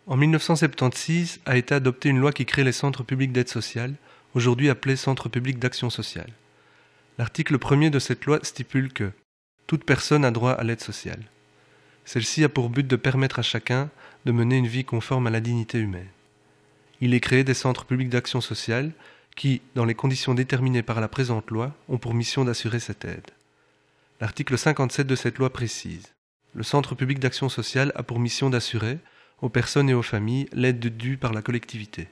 En 1976 a été adoptée une loi qui crée les centres publics d'aide sociale, aujourd'hui appelés centres publics d'action sociale. L'article 1er de cette loi stipule que toute personne a droit à l'aide sociale. Celle-ci a pour but de permettre à chacun de mener une vie conforme à la dignité humaine. Il est créé des centres publics d'action sociale qui, dans les conditions déterminées par la présente loi, ont pour mission d'assurer cette aide. L'article 57 de cette loi précise: le centre public d'action sociale a pour mission d'assurer, aux personnes et aux familles, l'aide due par la collectivité.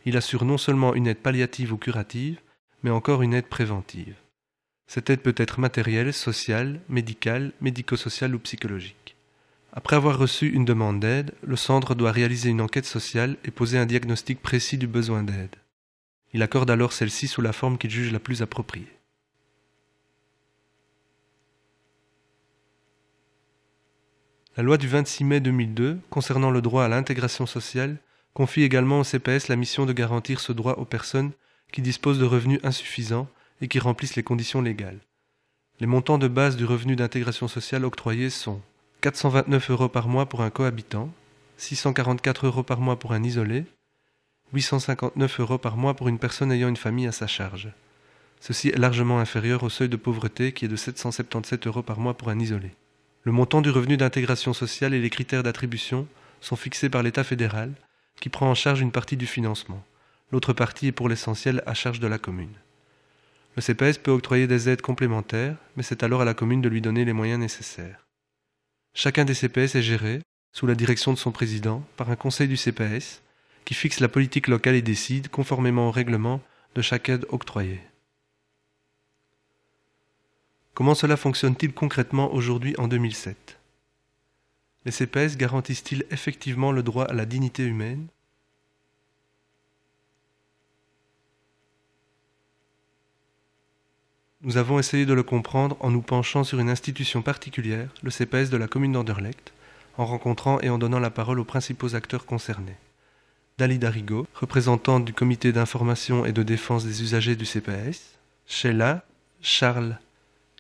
Il assure non seulement une aide palliative ou curative, mais encore une aide préventive. Cette aide peut être matérielle, sociale, médicale, médico-sociale ou psychologique. Après avoir reçu une demande d'aide, le centre doit réaliser une enquête sociale et poser un diagnostic précis du besoin d'aide. Il accorde alors celle-ci sous la forme qu'il juge la plus appropriée. La loi du 26 mai 2002, concernant le droit à l'intégration sociale, confie également au CPS la mission de garantir ce droit aux personnes qui disposent de revenus insuffisants et qui remplissent les conditions légales. Les montants de base du revenu d'intégration sociale octroyés sont 429 € par mois pour un cohabitant, 644 € par mois pour un isolé, 859 € par mois pour une personne ayant une famille à sa charge. Ceci est largement inférieur au seuil de pauvreté qui est de 777 € par mois pour un isolé. Le montant du revenu d'intégration sociale et les critères d'attribution sont fixés par l'État fédéral, qui prend en charge une partie du financement. L'autre partie est pour l'essentiel à charge de la commune. Le CPS peut octroyer des aides complémentaires, mais c'est alors à la commune de lui donner les moyens nécessaires. Chacun des CPS est géré, sous la direction de son président, par un conseil du CPS, qui fixe la politique locale et décide, conformément au règlement, de chaque aide octroyée. Comment cela fonctionne-t-il concrètement aujourd'hui en 2007 ? Les CPS garantissent-ils effectivement le droit à la dignité humaine ? Nous avons essayé de le comprendre en nous penchant sur une institution particulière, le CPS de la commune d'Anderlecht, en rencontrant et en donnant la parole aux principaux acteurs concernés. Dalida Rigaud, représentante du comité d'information et de défense des usagers du CPS, Sheila, Charles,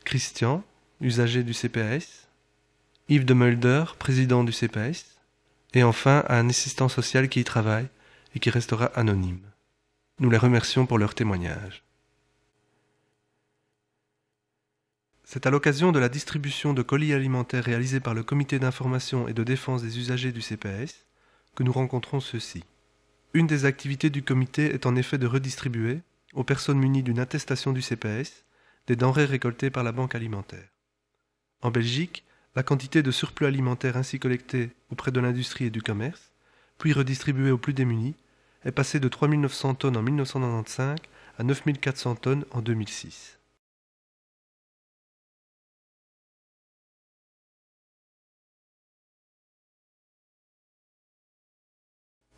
Christian, usager du CPS, Yves de Mulder, président du CPS, et enfin un assistant social qui y travaille et qui restera anonyme. Nous les remercions pour leur témoignage. C'est à l'occasion de la distribution de colis alimentaires réalisée par le comité d'information et de défense des usagers du CPS que nous rencontrons ceux-ci. Une des activités du comité est en effet de redistribuer, aux personnes munies d'une attestation du CPS, des denrées récoltées par la banque alimentaire. En Belgique, la quantité de surplus alimentaire ainsi collectée auprès de l'industrie et du commerce, puis redistribuée aux plus démunis, est passée de 3 900 tonnes en 1995 à 9 400 tonnes en 2006.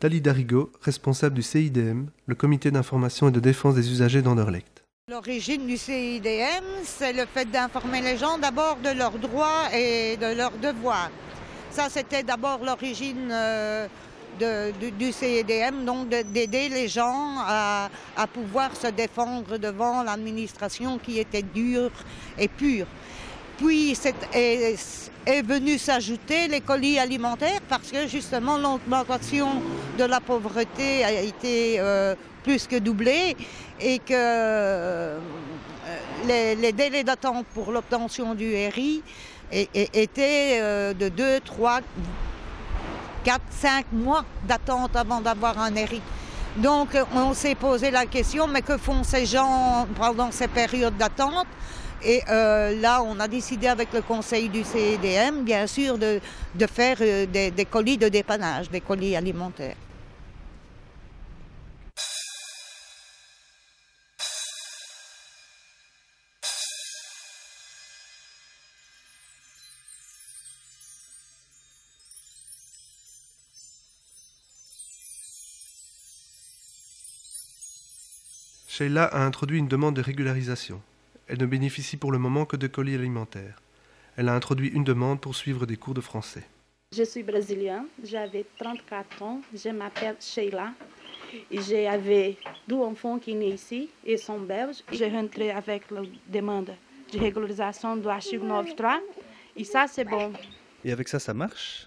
Dalida Rigaud, responsable du CIDM, le comité d'information et de défense des usagers d'Anderlecht. L'origine du CIDM, c'est le fait d'informer les gens d'abord de leurs droits et de leurs devoirs. Ça, c'était d'abord l'origine du CIDM, donc d'aider les gens à pouvoir se défendre devant l'administration qui était dure et pure. Puis est venu s'ajouter les colis alimentaires parce que justement l'augmentation de la pauvreté a été plus que doublée et que les délais d'attente pour l'obtention du RI étaient de 2, 3, 4, 5 mois d'attente avant d'avoir un RI. Donc on s'est posé la question, mais que font ces gens pendant ces périodes d'attente ? Et là, on a décidé avec le conseil du CIDM, bien sûr, de faire des colis de dépannage, des colis alimentaires. Sheila a introduit une demande de régularisation. Elle ne bénéficie pour le moment que de colis alimentaires. Elle a introduit une demande pour suivre des cours de français. Je suis brésilienne, j'avais 34 ans, je m'appelle Sheila et j'avais 2 enfants qui naissent ici et sont belges. J'ai rentré avec la demande de régularisation do artigo 93 et ça c'est bon. Et avec ça, ça marche ?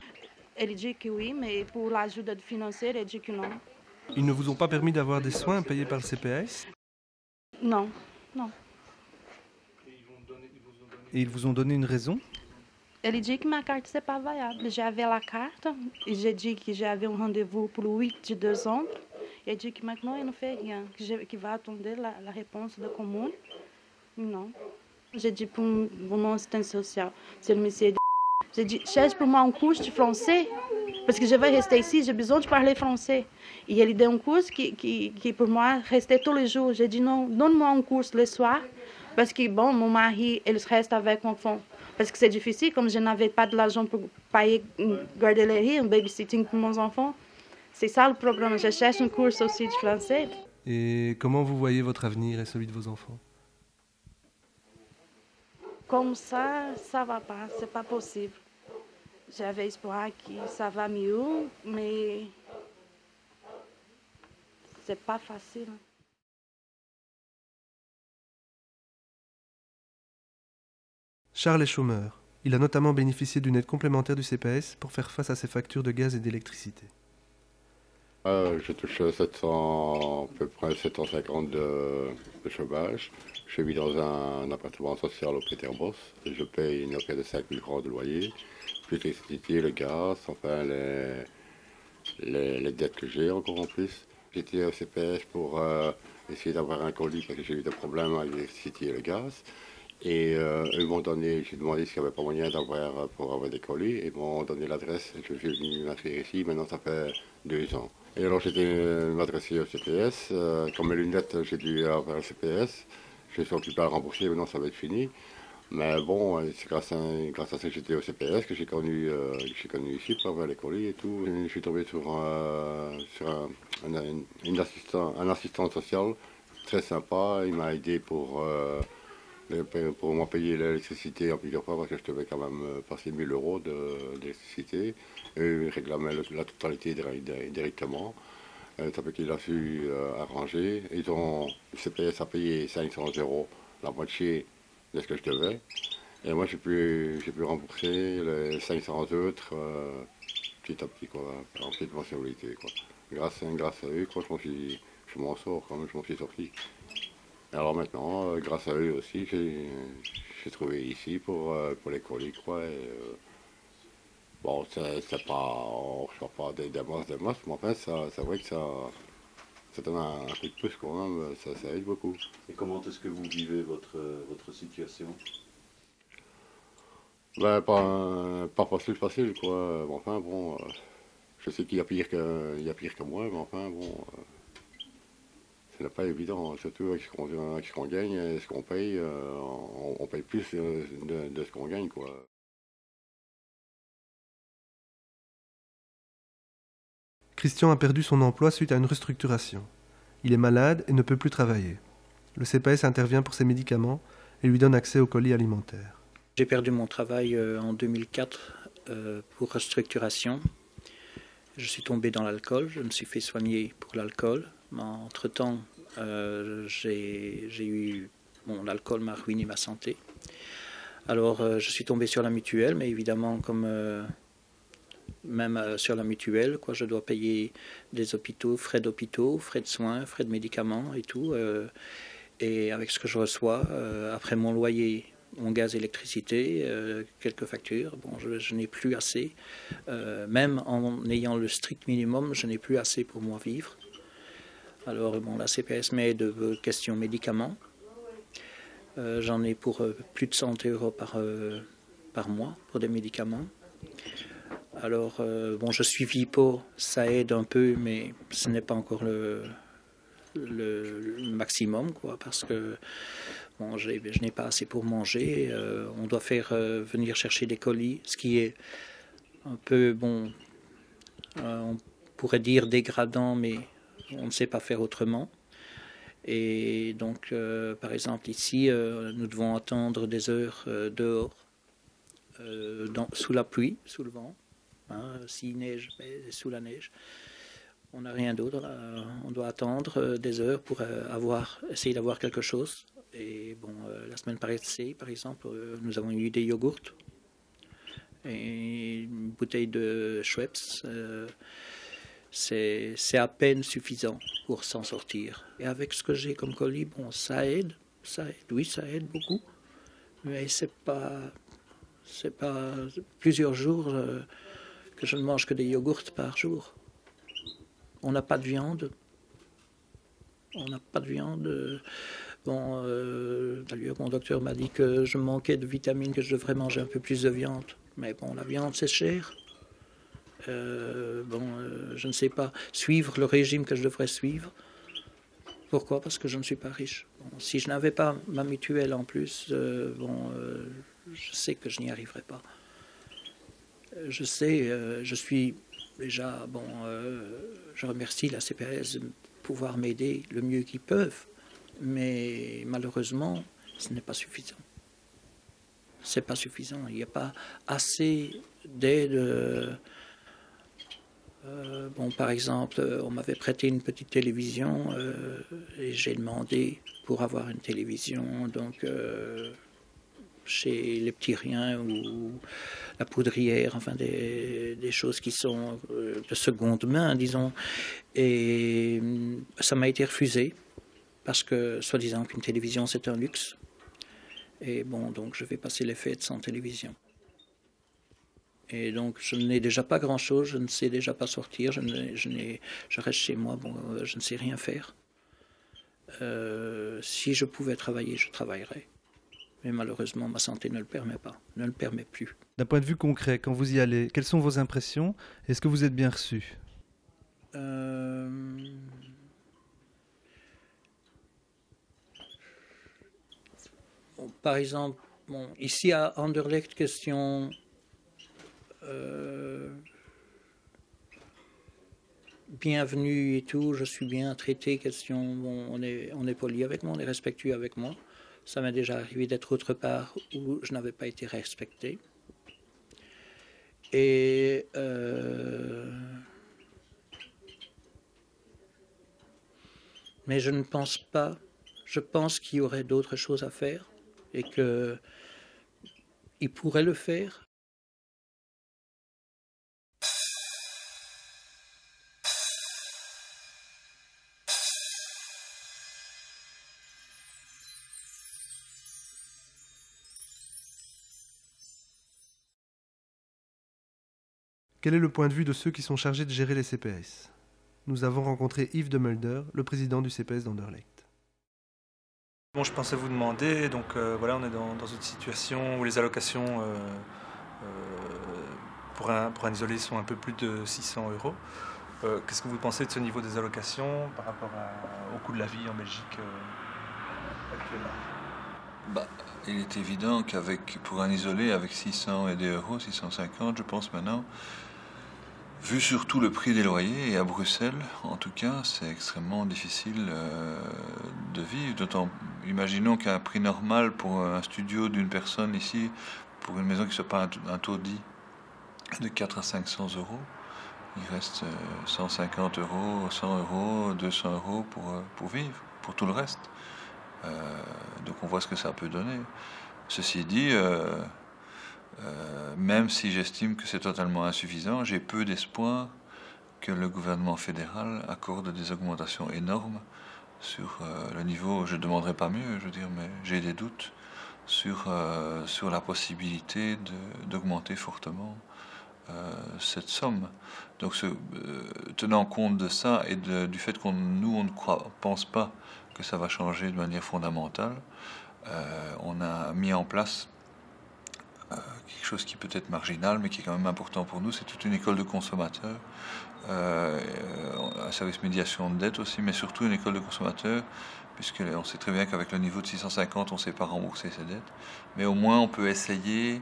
Elle dit que oui, mais pour l'aide financière, elle dit que non. Ils ne vous ont pas permis d'avoir des soins payés par le CPS? Non, non. Et ils vous ont donné une raison? Elle dit que ma carte n'est pas valable. J'avais la carte et j'ai dit que j'avais un rendez-vous pour le 8 de décembre. Elle dit que maintenant, elle ne fait rien, qu'il va attendre la réponse de commune. Non. J'ai dit pour mon assistante sociale, c'est le monsieur. J'ai dit, cherche pour moi un cours de français, parce que je vais rester ici, j'ai besoin de parler français. Et ele deu un cours qui pour moi restait tous les jours. J'ai dit non, donne-moi un cours le soir, parce que bon, mon mari, il reste avec l'enfant. Parce que c'est difficile, comme je n'avais pas de l'argent pour payer garderie, un babysitting pour mes enfants. C'est ça le problème, je cherche un cours aussi de français. Et comment vous voyez votre avenir et celui de vos enfants? Comme ça va pas, c'est pas possible. J'avais espoir que ça va mieux, mais c'est pas facile. Charles est chômeur. Il a notamment bénéficié d'une aide complémentaire du CPS pour faire face à ses factures de gaz et d'électricité. Je touche 700, à peu près 750 de chômage. Je vis dans un appartement social au Péterbos. Je paye une loyer de 5 000 francs de loyer, plus l'électricité, le gaz, enfin les dettes que j'ai encore en plus. J'étais au CPS pour essayer d'avoir un colis parce que j'ai eu des problèmes avec l'électricité et le gaz. Et ils m'ont donné, j'ai demandé s'il n'y avait pas moyen d'avoir pour avoir des colis. Ils m'ont donné l'adresse. Je suis venu m'inscrire ici, maintenant ça fait 2 ans. Et alors j'étais m'adresser au CPS. Comme mes lunettes, j'ai dû avoir le CPS. Je suis occupé à rembourser, maintenant ça va être fini. Mais bon, c'est grâce à ça que j'étais au CPS que j'ai connu ici pour avoir les colis et tout. Je suis tombé sur un assistant social très sympa. Il m'a aidé pour moi payer l'électricité en plusieurs fois parce que je devais quand même passer 1 000 euros d'électricité. Ils réclamaient la totalité directement. Ça fait qu'il a su arranger. Le CPS a payé 500 € la moitié de ce que je devais. Et moi, j'ai pu rembourser les 500 autres petit à petit, quoi, en petite mensualité, quoi. Grâce à eux, quoi, je m'en sors, quand même, je m'en suis sorti. Alors maintenant, grâce à eux aussi, j'ai trouvé ici pour les colis, quoi. Bon, c'est pas, on ne reçoit pas des masses, mais enfin, c'est vrai que ça donne un coup de pouce quand même, ça aide beaucoup. Et comment est-ce que vous vivez votre situation? Ben, pas facile, quoi. Mais enfin, bon, je sais qu'il y a pire que moi, mais enfin, bon, ce n'est pas évident, surtout avec ce qu'on gagne et ce qu'on paye, on paye plus de ce qu'on gagne, quoi. Christian a perdu son emploi suite à une restructuration. Il est malade et ne peut plus travailler. Le CPS intervient pour ses médicaments et lui donne accès aux colis alimentaires. J'ai perdu mon travail en 2004 pour restructuration. Je suis tombé dans l'alcool, je me suis fait soigner pour l'alcool. Entre-temps, l'alcool m'a ruiné ma santé. Alors je suis tombé sur la mutuelle, mais évidemment même sur la mutuelle, quoi, je dois payer des hôpitaux, frais de soins, frais de médicaments et tout. Et avec ce que je reçois, après mon loyer, mon gaz, électricité, quelques factures, bon, je n'ai plus assez. Même en ayant le strict minimum, je n'ai plus assez pour moi vivre. Alors bon, la CPS m'aide de questions médicaments. J'en ai pour plus de 100 € par mois pour des médicaments. Alors, bon, je suis Vipo, ça aide un peu, mais ce n'est pas encore le maximum, quoi, parce que bon, je n'ai pas assez pour manger. On doit faire venir chercher des colis, ce qui est un peu, bon, on pourrait dire dégradant, mais on ne sait pas faire autrement. Et donc, par exemple, ici, nous devons attendre des heures dehors, sous la pluie, sous le vent. S'il neige, sous la neige, on n'a rien d'autre. On doit attendre des heures pour essayer d'avoir quelque chose. Et bon, la semaine passée, par exemple, nous avons eu des yogourts. Et une bouteille de Schweppes, c'est à peine suffisant pour s'en sortir. Et avec ce que j'ai comme colis, bon, ça aide, oui, ça aide beaucoup. Mais c'est pas plusieurs jours que je ne mange que des yogourts par jour. On n'a pas de viande. Bon, d'ailleurs, mon docteur m'a dit que je manquais de vitamines, que je devrais manger un peu plus de viande. Mais bon, la viande, c'est cher. Je ne sais pas suivre le régime que je devrais suivre. Pourquoi? Parce que je ne suis pas riche. Bon, si je n'avais pas ma mutuelle en plus, je sais que je n'y arriverais pas. Je suis déjà, je remercie la CPS de pouvoir m'aider le mieux qu'ils peuvent, mais malheureusement, ce n'est pas suffisant. C'est pas suffisant. Il n'y a pas assez d'aide. Par exemple, on m'avait prêté une petite télévision et j'ai demandé pour avoir une télévision, donc chez les petits riens ou la poudrière, enfin des choses qui sont de seconde main, disons. Et ça m'a été refusé parce que, soi-disant qu'une télévision c'est un luxe. Et bon, donc je vais passer les fêtes sans télévision. Et donc, je n'ai déjà pas grand-chose, je ne sais déjà pas sortir, je reste chez moi, je ne sais rien faire. Si je pouvais travailler, je travaillerais. Mais malheureusement, ma santé ne le permet pas, ne le permet plus. D'un point de vue concret, quand vous y allez, quelles sont vos impressions? Est-ce que vous êtes bien reçu? Par exemple, ici à Anderlecht, question... bienvenue et tout, je suis bien traité, question, on est poli avec moi, on est respectueux avec moi. Ça m'est déjà arrivé d'être autre part où je n'avais pas été respecté. Et mais je ne pense pas, je pense qu'il y aurait d'autres choses à faire et qu'ils pourraient le faire. Quel est le point de vue de ceux qui sont chargés de gérer les CPS? Nous avons rencontré Yves de Mulder, le président du CPS d'Anderlecht. Bon, je pensais vous demander, donc voilà, on est dans une situation où les allocations pour un isolé sont un peu plus de 600 €. Qu'est-ce que vous pensez de ce niveau des allocations par rapport au coût de la vie en Belgique actuellement? Il est évident pour un isolé, avec 600 et des euros, 650, je pense maintenant, vu surtout le prix des loyers, et à Bruxelles, en tout cas, c'est extrêmement difficile de vivre. D'autant, imaginons qu'un prix normal pour un studio d'une personne ici, pour une maison qui ne soit pas un taudis, de 400 à 500 €, il reste 150 €, 100 €, 200 € pour vivre, pour tout le reste. Donc on voit ce que ça peut donner. Ceci dit, même si j'estime que c'est totalement insuffisant, j'ai peu d'espoir que le gouvernement fédéral accorde des augmentations énormes sur le niveau. Je ne demanderai pas mieux, je veux dire, mais j'ai des doutes sur la possibilité d'augmenter fortement cette somme. Donc tenant compte de ça et du fait qu'on ne pense pas que ça va changer de manière fondamentale, on a mis en place quelque chose qui peut être marginal mais qui est quand même important pour nous. C'est toute une école de consommateurs, un service médiation de dette aussi, mais surtout une école de consommateurs, puisqu'on sait très bien qu'avec le niveau de 650 on ne sait pas rembourser ses dettes, mais au moins on peut essayer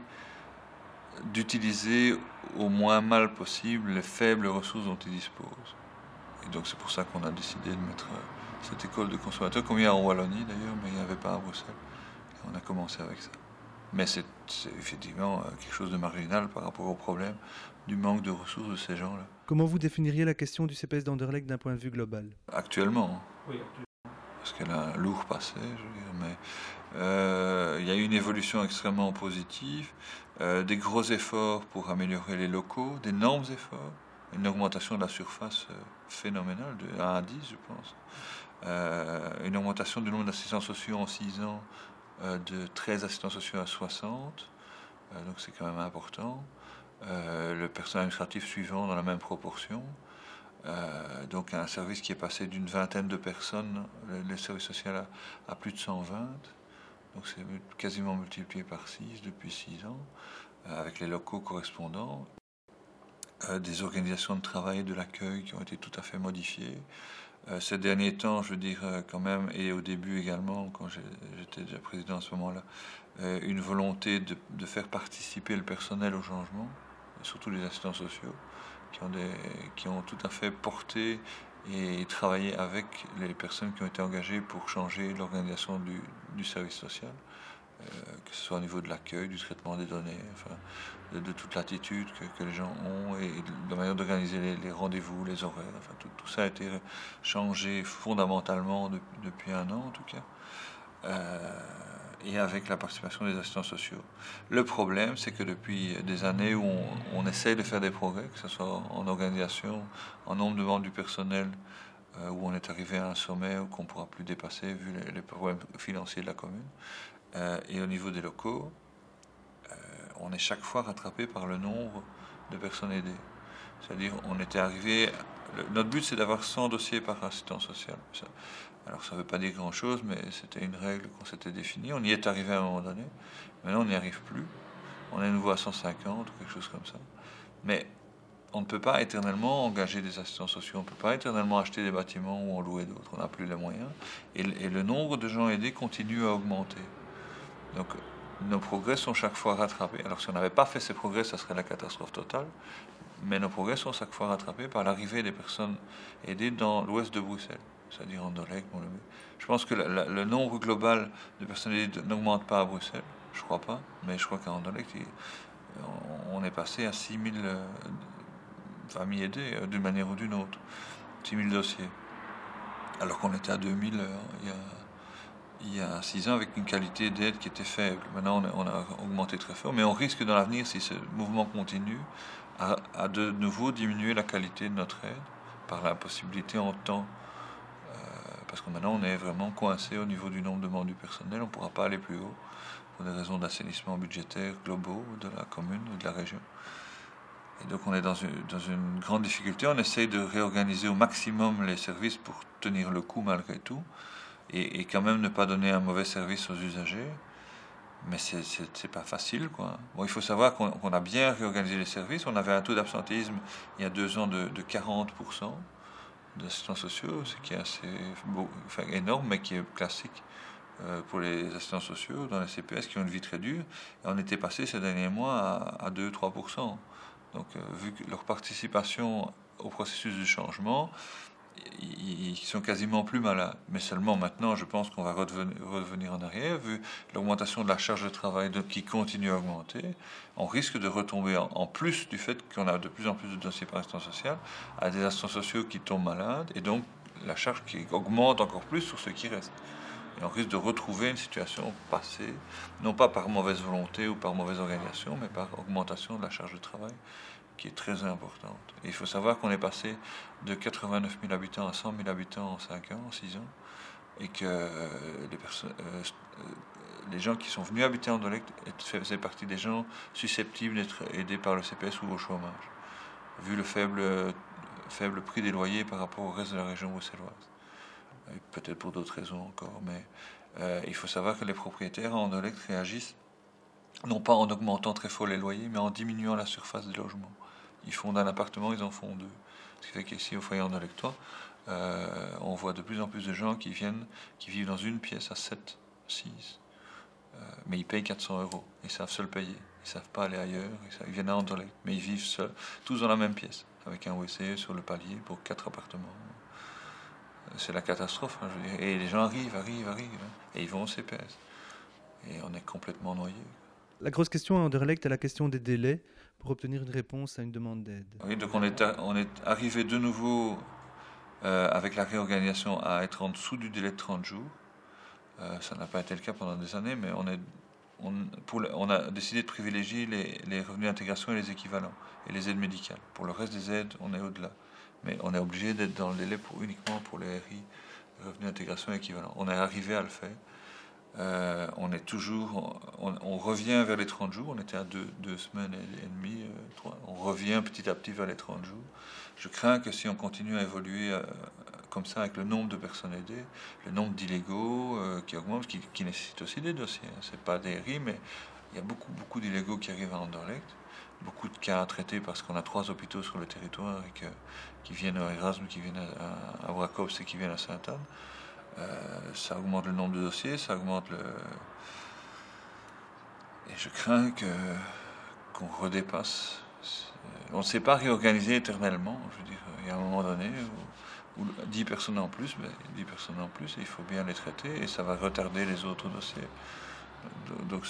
d'utiliser au moins mal possible les faibles ressources dont ils disposent. Et donc c'est pour ça qu'on a décidé de mettre cette école de consommateurs, comme il y a en Wallonie d'ailleurs, mais il n'y avait pas à Bruxelles. Et on a commencé avec ça. Mais c'est effectivement quelque chose de marginal par rapport au problème du manque de ressources de ces gens-là. Comment vous définiriez la question du CPS d'Anderlecht d'un point de vue global? Actuellement, oui. parce qu'elle a un lourd passé, je veux dire, mais il y a eu une évolution extrêmement positive, des gros efforts pour améliorer les locaux, d'énormes efforts, une augmentation de la surface phénoménale, de 1 à 10, je pense. Une augmentation du nombre d'assistants sociaux en 6 ans de 13 assistants sociaux à 60, donc c'est quand même important. Le personnel administratif suivant dans la même proportion. Donc un service qui est passé d'une vingtaine de personnes, le service social à plus de 120. Donc c'est quasiment multiplié par 6 depuis 6 ans, avec les locaux correspondants. Des organisations de travail et de l'accueil qui ont été tout à fait modifiées. Ces derniers temps, je veux dire quand même, et au début également, quand j'étais déjà président à ce moment-là, une volonté de faire participer le personnel au changement, surtout les assistants sociaux, qui ont tout à fait porté et travaillé avec les personnes qui ont été engagées pour changer l'organisation du service social, que ce soit au niveau de l'accueil, du traitement des données, enfin, de toute l'attitude que les gens ont et de la manière d'organiser les rendez-vous, les horaires. Enfin, tout ça a été changé fondamentalement depuis 1 an en tout cas, et avec la participation des assistants sociaux. Le problème, c'est que depuis des années où on essaye de faire des progrès, que ce soit en organisation, en nombre de membres du personnel, où on est arrivé à un sommet qu'on ne pourra plus dépasser vu les problèmes financiers de la commune, et au niveau des locaux, on est chaque fois rattrapé par le nombre de personnes aidées. C'est-à-dire, on était arrivé... Notre but, c'est d'avoir 100 dossiers par assistant social. Alors, ça ne veut pas dire grand-chose, mais c'était une règle qu'on s'était définie. On y est arrivé à un moment donné. Maintenant, on n'y arrive plus. On est à nouveau à 150 ou quelque chose comme ça. Mais on ne peut pas éternellement engager des assistants sociaux. On ne peut pas éternellement acheter des bâtiments ou en louer d'autres. On n'a plus les moyens. Et le nombre de gens aidés continue à augmenter. Donc, nos progrès sont chaque fois rattrapés. Alors, si on n'avait pas fait ces progrès, ça serait la catastrophe totale. Mais nos progrès sont chaque fois rattrapés par l'arrivée des personnes aidées dans l'ouest de Bruxelles, c'est-à-dire en Dolec. Je pense que le nombre global de personnes aidées n'augmente pas à Bruxelles, je crois pas, mais je crois qu'à Dolec, on est passé à 6000 familles aidées d'une manière ou d'une autre, 6000 dossiers, alors qu'on était à 2000 il y a 6 ans avec une qualité d'aide qui était faible. Maintenant, on a augmenté très fort, mais on risque dans l'avenir, si ce mouvement continue, à de nouveau diminuer la qualité de notre aide par la possibilité en temps. Parce que maintenant, on est vraiment coincé au niveau du nombre de membres du personnel. On ne pourra pas aller plus haut pour des raisons d'assainissement budgétaire globaux de la commune ou de la région. Et donc, on est dans une grande difficulté. On essaye de réorganiser au maximum les services pour tenir le coup malgré tout. Et quand même ne pas donner un mauvais service aux usagers. Mais c'est pas facile, quoi. Bon, il faut savoir qu'on a bien réorganisé les services. On avait un taux d'absentéisme il y a 2 ans de 40% d'assistants sociaux, ce qui est assez énorme, mais qui est classique pour les assistants sociaux dans les CPS qui ont une vie très dure. Et on était passé ces derniers mois à 2-3%. Donc, vu que leur participation au processus du changement, ils sont quasiment plus malades. Mais seulement maintenant, je pense qu'on va revenir en arrière, vu l'augmentation de la charge de travail qui continue à augmenter. On risque de retomber, en plus du fait qu'on a de plus en plus de dossiers par assistant social, à des assistants sociaux qui tombent malades, et donc la charge qui augmente encore plus sur ceux qui restent. Et on risque de retrouver une situation passée, non pas par mauvaise volonté ou par mauvaise organisation, mais par augmentation de la charge de travail, qui est très importante. Et il faut savoir qu'on est passé de 89 000 habitants à 100 000 habitants en 5 ans, en 6 ans, et que les gens qui sont venus habiter en Dolec faisaient partie des gens susceptibles d'être aidés par le CPS ou au chômage, vu le faible prix des loyers par rapport au reste de la région bruxelloise. Et peut-être pour d'autres raisons encore, mais il faut savoir que les propriétaires en Dolec réagissent non pas en augmentant très fort les loyers, mais en diminuant la surface des logements. Ils font d'un appartement, ils en font 2. Ce qui fait qu'ici, au foyer en Dolectois, on voit de plus en plus de gens qui vivent dans une pièce à 7, 6, mais ils payent 400 €. Ils savent se le payer. Ils ne savent pas aller ailleurs. Ils viennent à Anderlecht, mais ils vivent seuls, tous dans la même pièce, avec un WC sur le palier pour 4 appartements. C'est la catastrophe. Hein, je veux dire. Et les gens arrivent, hein, et ils vont au CPS. Et on est complètement noyés. La grosse question à Anderlecht est la question des délais pour obtenir une réponse à une demande d'aide. Oui, donc on est arrivé de nouveau avec la réorganisation à être en dessous du délai de 30 jours. Ça n'a pas été le cas pendant des années, mais on a décidé de privilégier les revenus d'intégration et les équivalents, et les aides médicales. Pour le reste des aides, on est au-delà. Mais on est obligé d'être dans le délai uniquement pour les RI, revenus d'intégration et équivalents. On est arrivé à le faire. On revient vers les 30 jours. On était à deux semaines et demie, 3. On revient petit à petit vers les 30 jours. Je crains que si on continue à évoluer comme ça avec le nombre de personnes aidées, le nombre d'illégaux qui augmente, qui nécessite aussi des dossiers. C'est pas des RI, mais il y a beaucoup d'illégaux qui arrivent à Anderlecht. Beaucoup de cas à traiter parce qu'on a 3 hôpitaux sur le territoire et qui viennent à Erasmus, qui viennent à Bracops et qui viennent à Sainte-Anne. Ça augmente le nombre de dossiers, ça augmente le... Et je crains qu'on redépasse. On ne s'est pas réorganisé éternellement. Je veux dire, il y a un moment donné où 10 personnes en plus, mais 10 personnes en plus, il faut bien les traiter et ça va retarder les autres dossiers. Donc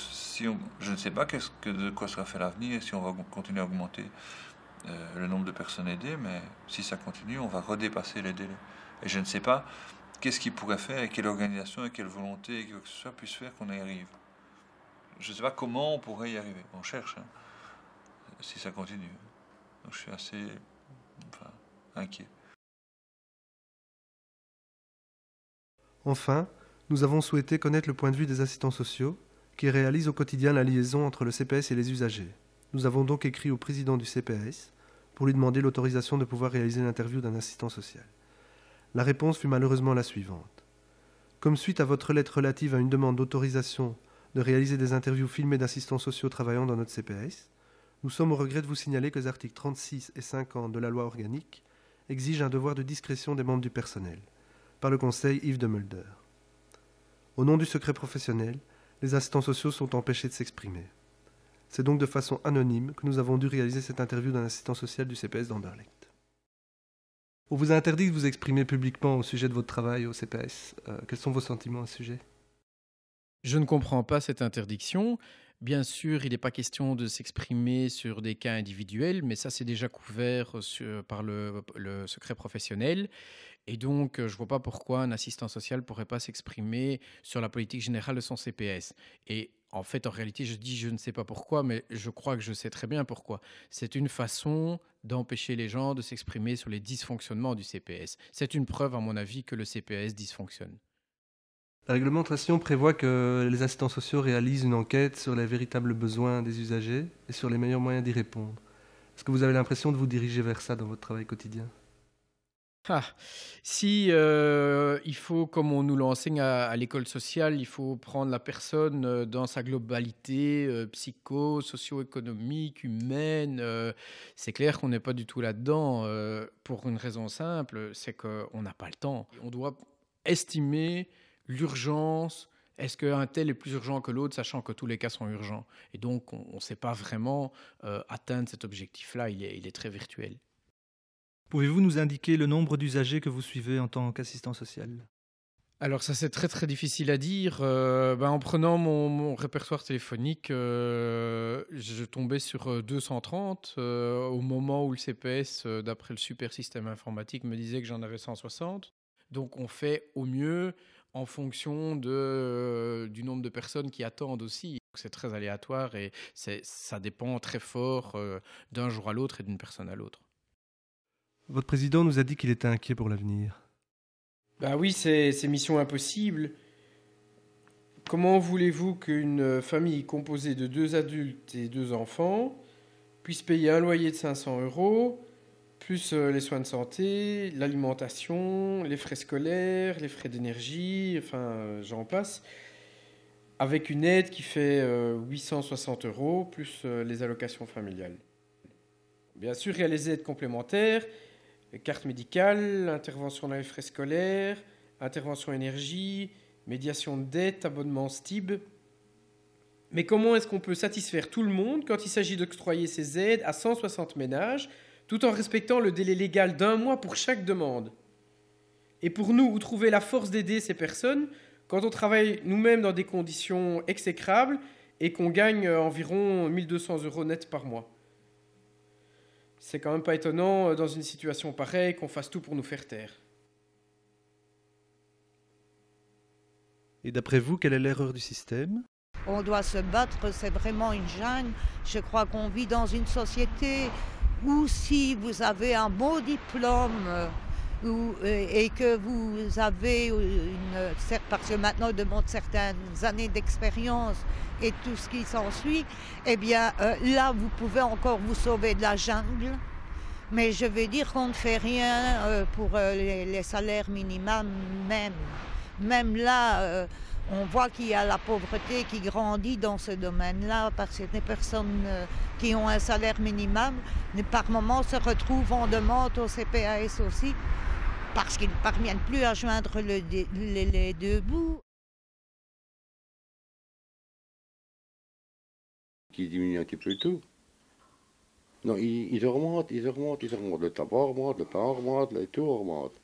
je ne sais pas de quoi sera fait l'avenir et si on va continuer à augmenter le nombre de personnes aidées, mais si ça continue, on va redépasser les délais. Et je ne sais pas qu'est-ce qui pourrait faire et quelle organisation et quelle volonté et que ce soit puisse faire qu'on y arrive. Je ne sais pas comment on pourrait y arriver. On cherche, si ça continue. Donc je suis assez inquiet. Enfin, nous avons souhaité connaître le point de vue des assistants sociaux qui réalisent au quotidien la liaison entre le CPS et les usagers. Nous avons donc écrit au président du CPS pour lui demander l'autorisation de pouvoir réaliser l'interview d'un assistant social. La réponse fut malheureusement la suivante. Comme suite à votre lettre relative à une demande d'autorisation de réaliser des interviews filmées d'assistants sociaux travaillant dans notre CPS, nous sommes au regret de vous signaler que les articles 36 et 50 de la loi organique exigent un devoir de discrétion des membres du personnel, par le conseil Yves de Mulder. Au nom du secret professionnel, les assistants sociaux sont empêchés de s'exprimer. C'est donc de façon anonyme que nous avons dû réaliser cette interview d'un assistant social du CPS d'Anderlecht. On vous a interdit de vous exprimer publiquement au sujet de votre travail au CPS. Quels sont vos sentiments à ce sujet ? Je ne comprends pas cette interdiction. Bien sûr, il n'est pas question de s'exprimer sur des cas individuels, mais ça, c'est déjà couvert par le secret professionnel. Et donc, je ne vois pas pourquoi un assistant social ne pourrait pas s'exprimer sur la politique générale de son CPS. Et en fait, en réalité, je dis je ne sais pas pourquoi, mais je crois que je sais très bien pourquoi. C'est une façon d'empêcher les gens de s'exprimer sur les dysfonctionnements du CPS. C'est une preuve, à mon avis, que le CPS dysfonctionne. La réglementation prévoit que les assistants sociaux réalisent une enquête sur les véritables besoins des usagers et sur les meilleurs moyens d'y répondre. Est-ce que vous avez l'impression de vous diriger vers ça dans votre travail quotidien ? Il faut, comme on nous l'enseigne à l'école sociale, il faut prendre la personne dans sa globalité psycho, socio-économique, humaine. C'est clair qu'on n'est pas du tout là-dedans pour une raison simple, c'est qu'on n'a pas le temps. On doit estimer l'urgence. Est-ce qu'un tel est plus urgent que l'autre, sachant que tous les cas sont urgents ? Et donc, on ne sait pas vraiment atteindre cet objectif-là, il est très virtuel. Pouvez-vous nous indiquer le nombre d'usagers que vous suivez en tant qu'assistant social ? Alors ça, c'est très très difficile à dire. En prenant mon répertoire téléphonique, je tombais sur 230 au moment où le CPS, d'après le super système informatique, me disait que j'en avais 160. Donc on fait au mieux en fonction du nombre de personnes qui attendent aussi. C'est très aléatoire et ça dépend très fort d'un jour à l'autre et d'une personne à l'autre. Votre président nous a dit qu'il était inquiet pour l'avenir. Oui, c'est mission impossible. Comment voulez-vous qu'une famille composée de 2 adultes et 2 enfants puisse payer un loyer de 500 €, plus les soins de santé, l'alimentation, les frais scolaires, les frais d'énergie, enfin j'en passe, avec une aide qui fait 860 €, plus les allocations familiales. Bien sûr, il y a les aides complémentaires, carte médicale, intervention dans les frais scolaires, intervention énergie, médiation de dette, abonnement STIB. Mais comment est-ce qu'on peut satisfaire tout le monde quand il s'agit d'octroyer ces aides à 160 ménages, tout en respectant le délai légal d'1 mois pour chaque demande ? Et pour nous, où trouver la force d'aider ces personnes quand on travaille nous-mêmes dans des conditions exécrables et qu'on gagne environ 1 200 € net par mois ? C'est quand même pas étonnant, dans une situation pareille, qu'on fasse tout pour nous faire taire. Et d'après vous, quelle est l'erreur du système? On doit se battre, c'est vraiment une jungle. Je crois qu'on vit dans une société où si vous avez un beau diplôme et que vous avez parce que maintenant on demande certaines années d'expérience et tout ce qui s'ensuit, eh bien là vous pouvez encore vous sauver de la jungle. Mais je veux dire qu'on ne fait rien pour les salaires minimums même. Même là, on voit qu'il y a la pauvreté qui grandit dans ce domaine-là parce que les personnes qui ont un salaire minimum, par moment, se retrouvent en demande au CPAS aussi parce qu'ils ne parviennent plus à joindre les deux bouts. Qui diminue un petit peu tout. Non, ils augmentent. Le tabac augmente, le pain augmente, tout augmente.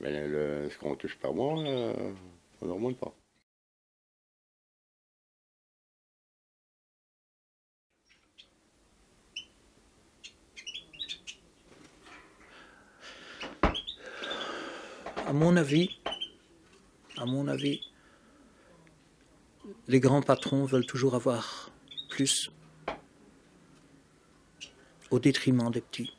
Mais ce qu'on touche par mois, on n'augmente pas. À mon avis, les grands patrons veulent toujours avoir plus au détriment des petits.